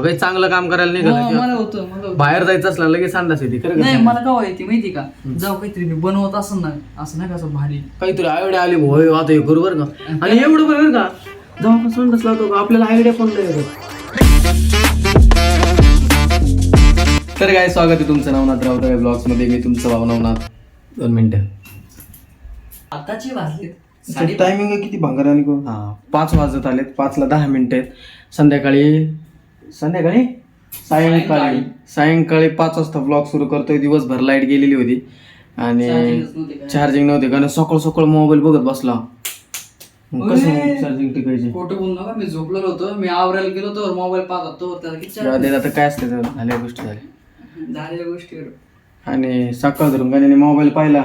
काही चांगलं काम करायला मला निघालं होतं बाहेर जायचं असलं लगेच संडास येते खरं नाही का? मला काय माहिती माहिती का जाऊ काहीतरी मी बनवत असं ना असं नाही का असं भारी काहीतरी आयडिया आली भाऊ हे आता हे करू बरं का आणि एवढं बरं का जेव्हा आपण संडास लावतो का, आपल्याला आयडिया पण नाही येत. तर काय स्वागत आहे तुमचं नवनाथ राऊत ब्लॉग्स मध्ये. मी तुमचं भाऊ नवनाथ. 2 मिनिटं. आताची वाजलीत टायमिंग किती भांगर आणि 5 वाजत आलेत. 5ला 10 मिनिटं आहेत. संध्याकाळी सायंकाळी 5 वाजता ब्लॉग सुरू करतोय. दिवसभर लाईट गेलेली होती आणि चार्जिंग नव्हते कारण सकाळ मोबाईल बघत बसला. कसं चार्जिंग टिकायची? खोटं बोलू नका मी झोपलेलो होतो मी आवरायला गेलो तर मोबाईल पाहत होतो त्याला किती आता काय असते झाल्या गोष्टी झालेल्या गोष्टीवर आणि सकाळ धरून गाण्याने मोबाईल पाहिला.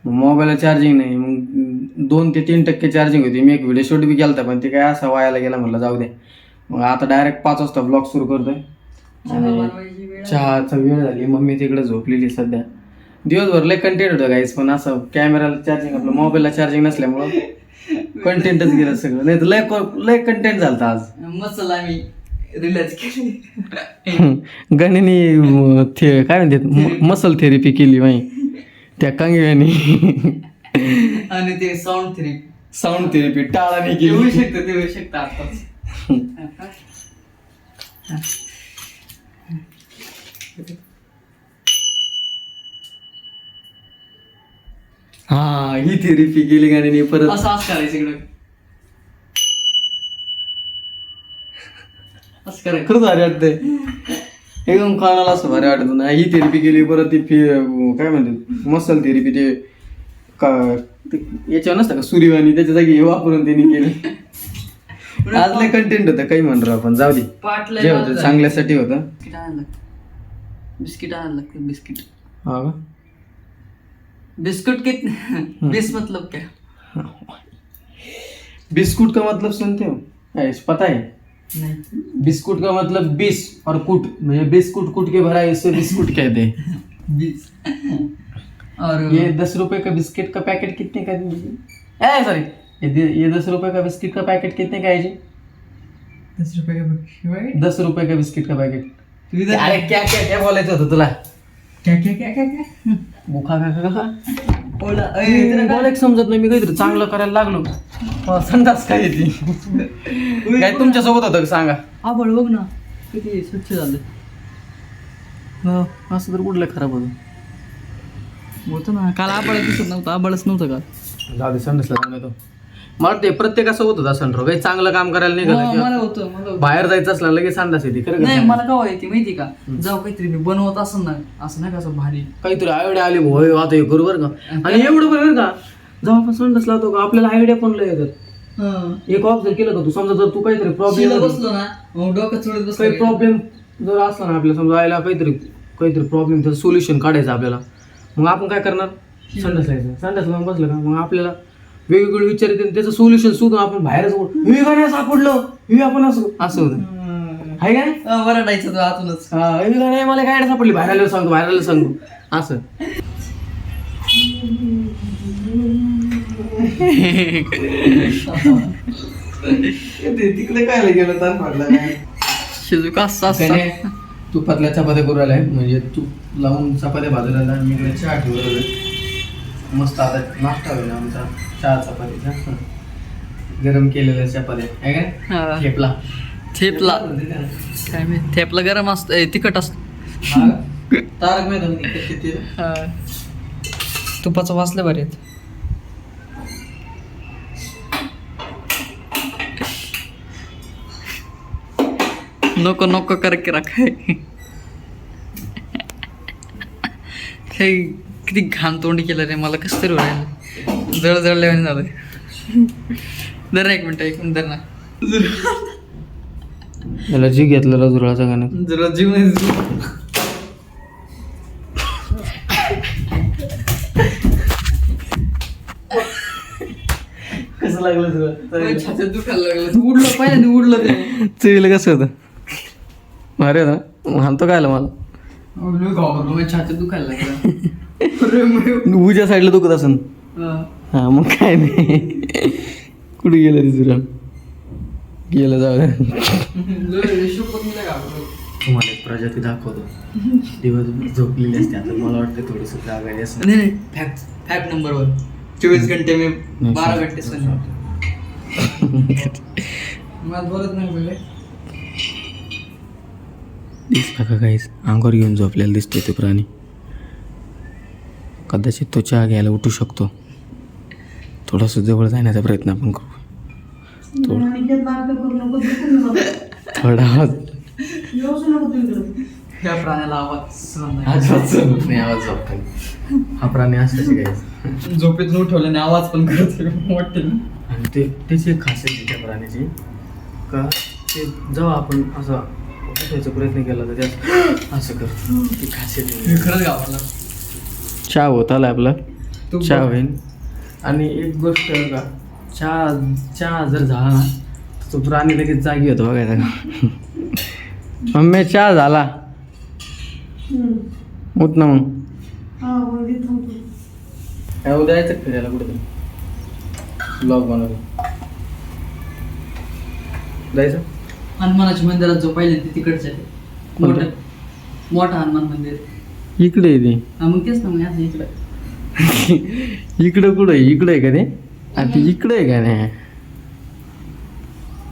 मोबाईलला चार्जिंग नाही. मग 2 ते 3% चार्जिंग होती. मी एक व्हिडिओ शूट बी केला पण ते काय असा वायाला गेला म्हटलं जाऊ दे. मग आता डायरेक्ट 5 वाजता ब्लॉग सुरू करतोय आणि चहाचा वेळ झाली. मम्मी तिकडे झोपलेली सध्या. दिवसभर लय कंटेंट होतं गाईस पण असं कॅमेराला चार्जिंग आपलं मोबाईलला चार्जिंग नसल्यामुळं कंटेंटच गेलं सगळं. नाही तर लय कंटेंट झालं आज. मस्त आम्ही रिलॅक्स केली गणिनी काय म्हणतात मसल थेरपी केली माही त्या कांगव्यानी आणि ते साऊंड थेरपी टाळाने येऊ केली. शकतं ते होऊ शकतं आताच हा ही थेरपी केली गाणीने परत. असं करायचं इकडं असं करायचं खरंच भारी वाटतंय एकदम कानाला असं भारी वाटत ना. ही थेरपी केली परत ती काय म्हणतात मसल थेरपी ते याच्यावर नसतं का सूर्यवाणी त्याच्या जागी हे वापरून त्यांनी केली. आज लय कंटेंट होतं काही म्हणतो आपण जाऊ दे जे होतं चांगल्यासाठी होतं. बिस्किट आणायला लागतं बिस्किट हा का बिस्कुट कितने बिस मतलब क्या बिस्कुट का मतलब सुनते हो पता है? नहीं बिस्कुट का मतलब बिस और कुट म्हणजे बिस्कुट कुट के भरा इससे बिस्कुट कहते हैं. बिस और ये 10 रुपए का बिस्किट का पैकेट कितने का दीजिए? सॉरी ये 10 रुपए का बिस्किट का पैकेट कितने का है जी? 10 रुपये का 10 रुपए का बिस्किट का पैकेट. इधर अरे क्या बोलायचं होतं तुला? क्या बुखा का बोला बोलायचं समजत नाही. मी काहीतरी चांगलं करायला लागलो संडास काय येते काय तुमच्यासोबत होतं का सांगा? आबळ बघ ना किती स्वच्छ झालं. असं तर कुठलं खराब होतं होतं ना काल आबळ दिसत नव्हतं आबळच नव्हतं का जाऊ दे संडासला जाऊन येतो. मला ते प्रत्येकासोबत होता संड्रो काही चांगलं काम करायला निघालं मला होतं बाहेर जायचं असलं लगेच संडास येते खरं नाही का? मला काय माहिती माहिती का जाऊ काहीतरी मी बनवत असं ना असं नाही का असं भारी काहीतरी आयडिया आली भाऊ हे आता हे करू बरं का आणि एवढं बरं का जेव्हा आपण संडास लावतो का आपल्याला आयडिया पण लय येतात. एक ऑब्झर्व केलं का तू समजा जर तू काहीतरी प्रॉब्लेम बसलो ना मग डोकं चोळत बसलो काही प्रॉब्लेम जर असला ना आपल्याला समजा आयला काहीतरी प्रॉब्लेम त्याचं सोल्युशन काढायचं आपल्याला. मग आपण काय करणार संडास लावायचं. संडास लावून बसलं का मग आपल्याला वेगवेगळे विचार येते त्याचं सोल्युशन शोधून आपण बाहेरच हे गाणं सापडलं हे आपण असं होतं आहे का नाही? वरडायचं तो आतूनच हे गाणं मला काय सापडली बाहेर सांगतो असं. तिकडे काय गेलं तर म्हटलं शिजुका तुपातल्या चपात्या करू आलाय म्हणजे तूप लावून चपात्या भाजूला आणि मी इकडे चहा ठेवलेला मस्त. आता नाश्ता होईल आमचा चहा चपातीचा गरम केलेल्या चपात्या आहे काय ठेपला काय मी थेपला गरम असतो तिखट असतो तारक मेहता तुपाचं वाचलं बरे आहेत. नको करके राखाय किती घाण तोंडी केलं रे मला कसं तरी व्हायला जळल्याने झालं. धर ना एक मिनिट धर ना त्याला जी घेतलं रजुराचं गाणं जरा जीव नाही कसं लागलं तुला? छातीत दुखायला लागलं उडलं पाहिजे उडलं ते चवीला कसं होतं अरे ना म्हणतो काय मला छातीत दुखायला लागलं उज्या साईडला दुखत असन. हा मग काय नाही कुठे गेलं रे तुला गेलं जाऊ द्या. शपथ मी नाही घाबरलो. तुम्हाला एक प्रजाती दाखवतो. दिवसभर झोपलेली असते. आता मला वाटतं थोडंसं जागा असं. नाही फॅक्ट फॅक्ट नंबर 1. 24 घंटे में 12 घंटे सोने. मला बोलत नाही बोलले. बघा काहीच अंगावर घेऊन झोपलेला दिसतोय तो प्राणी. कदाचित तो चहा घ्यायला उठू शकतो. थोडंसं जवळ जाण्याचा प्रयत्न आपण करू. थोडा आवाज. ह्या प्राण्याला आवाज सहन नाही. आवाज झोपतो. हा प्राणी असल्याचे काही झोपेतून उठवल्याने आवाज पण करतो मोठे. आणि त्याची एक खासियत आहे त्या प्राण्याची का ते जेव्हा आपण असा उठायचा प्रयत्न केला तर त्यात असं करतो. ती खासियत आहे. खरंच गावाला चहा होत आला आपला. तू चहा होईल. आणि एक गोष्ट का चहा जर झाला ना तर तो प्राणी लगेच जागी होतो बघायचा का. मम्मी चहा झाला. उठ ना मग. काय उद्या यायचं फिरायला कुठे ब्लॉग बनवतो जायचं. हनुमानाच्या मंदिरात जो पाहिले ते तिकडचं आहे. कोणतं? मोठा हनुमान मंदिर. इकडे आहे ते. हा मग तेच ना मग असं इकडं. इकडं कुठं आहे? इकडे आहे का ते? आता इकडे आहे का नाही?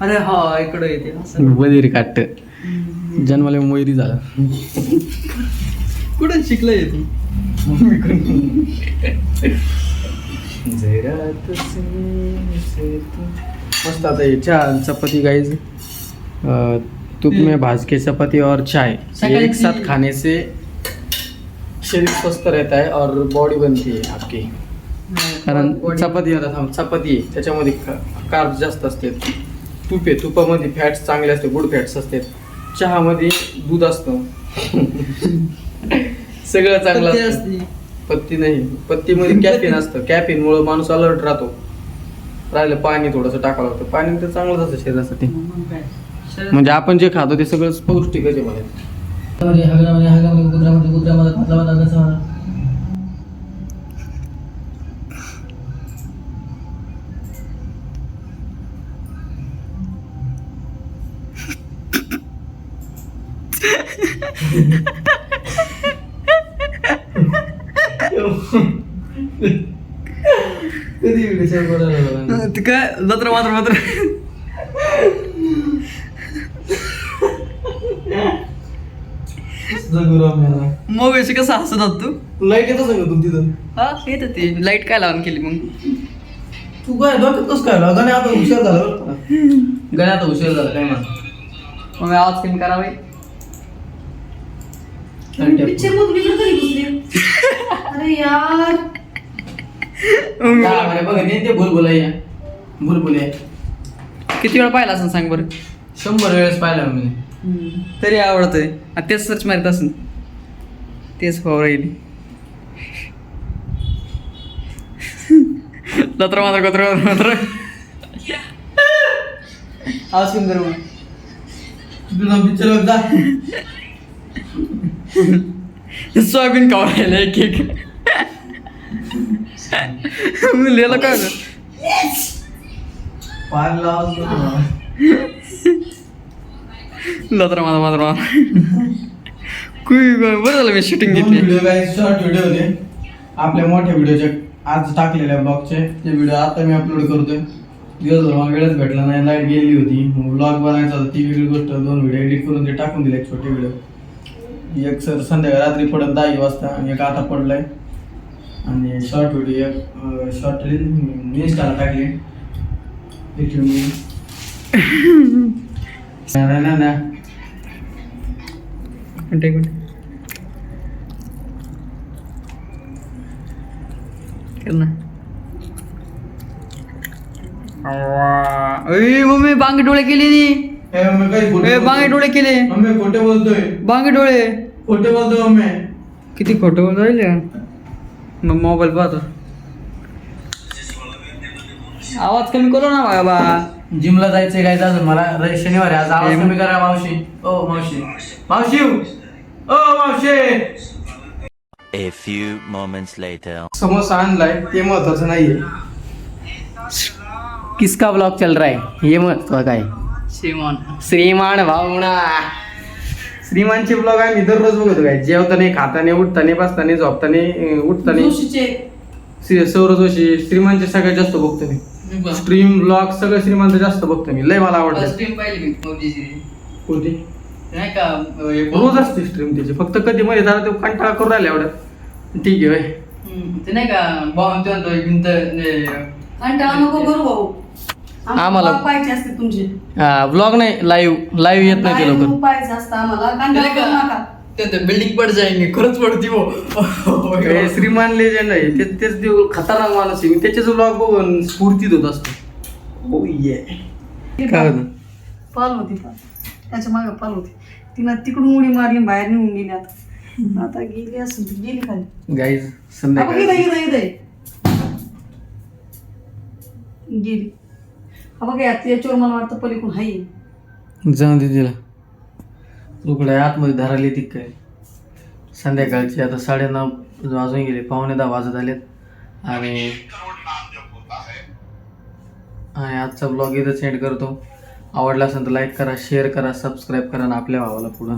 अरे हा इकडं येते असं. बधीर काट जन्माला मोयरी झाला. कुठं शिकलंय तू? मस्त. आता ये चहा चपाती गाइस. तुप में भाज के चपाती और चाय ये एक साथ खाने से शरीर स्वस्थ रहता है और बॉडी बनती है आपकी. कारण चपाती आता चपाती आहे त्याच्यामध्ये कार्ब्स जास्त असते. तूप आहे तुपामध्ये फॅट्स चांगले असते. गुड फॅट्स असतात. चहामध्ये दूध असतं. सगळं चांगलं असतं. पत्ती नाही. पत्तीमध्ये कॅफिन असतं. कॅफिनमुळे माणूस अलर्ट राहतो. राहिलं पाणी थोडंसं टाकावं लागतं. पाणी तर चांगलंच असतं शरीरासाठी. म्हणजे आपण जे खातो ते सगळं पौष्टिकच आहे म्हणायचं. ते काय जत्रा मात्र मग अशी कसं हसत तू? लाईट येतं सांग तू तिथं. हा येत ते लाईट काय लावून केली मग? तू काय डोक्यात कसं काय गणे आता हुशार झालं. गणे आता हुशार झालं काय म्हणा. मग आवाज कमी करावे. अरे यार बघ ते भुलभुलैया किती वेळा पाहिला असं सांग बरं? 100 वेळेस पाहिला मी. तरी आवडतंय. तेच सर्च मारित असेल. तेच भाऊ राहिली. लत्र मात्र आवाज कमी करू. पिक्चर सोयाबीन खावायला एक एक लिहिलं काय लत्र मात्र बरं झालं मी शूटिंग घेतली. शॉर्ट व्हिडिओ होते आपल्या मोठ्या व्हिडिओचे आज टाकलेल्या ब्लॉगचे. ते व्हिडिओ आता मी अपलोड करतोय. दिवसभर मला वेळच भेटला नाही. लाईट गेली होती. ब्लॉग बनायचा होता ती वेगळी गोष्ट. 2 व्हिडिओ एडिट करून ते टाकून दिले. छोटे व्हिडिओ. एक सर संध्याकाळी रात्री पडत 10 वाजता आणि एक आता पडलाय. आणि शॉर्ट व्हिडिओ शॉर्ट रील इंस्टाला टाकले. मम्मी बांगे डोळे केले. बांगे डोळे केले. मम्मी खोटे बोलतोय. बांगे डोळे खोटे बोलतोय मम्मी. किती खोटं बोलतो राहिले. मग मोबाईल पाहतो. आवाज कमी करू ना बाबा. जिमला जायचंय काय अजून मला. शनिवारी आज आवाज कमी करा मावशी. ओ मावशी मावशी ओ मावशी. A few moments later. Samosa आणलाय ते महत्वाचं नाहीये. किसका ब्लॉग चल रहा है ये महत्व काय. श्रीमान श्रीमान भावना श्रीमानचे ब्लॉग आम्ही दररोज बघतो काय, जेवताना, खाताना, उठताना, बसताना, झोपताना, उठताना. जोशीचे सौरभ जोशी श्रीमानचे सगळ्यात जास्त बघतो मी. स्ट्रीम ब्लॉग सगळं श्रीमानचं जास्त बघतो मी. लय मला आवडतं. स्ट्रीम पाहिली मी पबजीची. कोणती नाही का रोज असते स्ट्रीम त्याची, फक्त कधी मध्ये जरा तो कंटाळा करून राहिला एवढं. ठीक आहे होय. ते नाही का बॉम्ब तो भिंत कंटाळा नको करू भाऊ. आम्हाला- vlog पाहिजे असते तुमचे. ब्लॉग नाही, लाईव्ह येत नाही ते Live लवकर. पाहिजे असतं आम्हाला. कंटाळा करू नका. बिल्डिंग पड जाईल खरंच पडती हो. हे श्रीमान लेजंड आहे. तेच देऊ खतरनाक माणूस आहे. मी त्याचेच ब्लॉग बघून स्फूर्तीत होत असतो. हो ये काय होतं? पाल होती त्याच्या मागे पाल होती. तिनं तिकडून उडी मारली बाहेर निघून गेली. आता गेली असून ती गेली खाली. गाईज आपण संध्याकाळी इथं गेली. हा बघा याच्यावर मला वाटतं पलीकडून हाय. जाऊन दे तिला. तुकडे आतमध्ये धराली ती काय. संध्याकाळची आता 9:30 वाजून गेले, 9:45 वाजत आलेत. आणि आजचा ब्लॉग इथं सेंड करतो. आवडला असेल तर लाईक करा, शेअर करा, सबस्क्राईब करा आणि आपल्या भावाला पुढं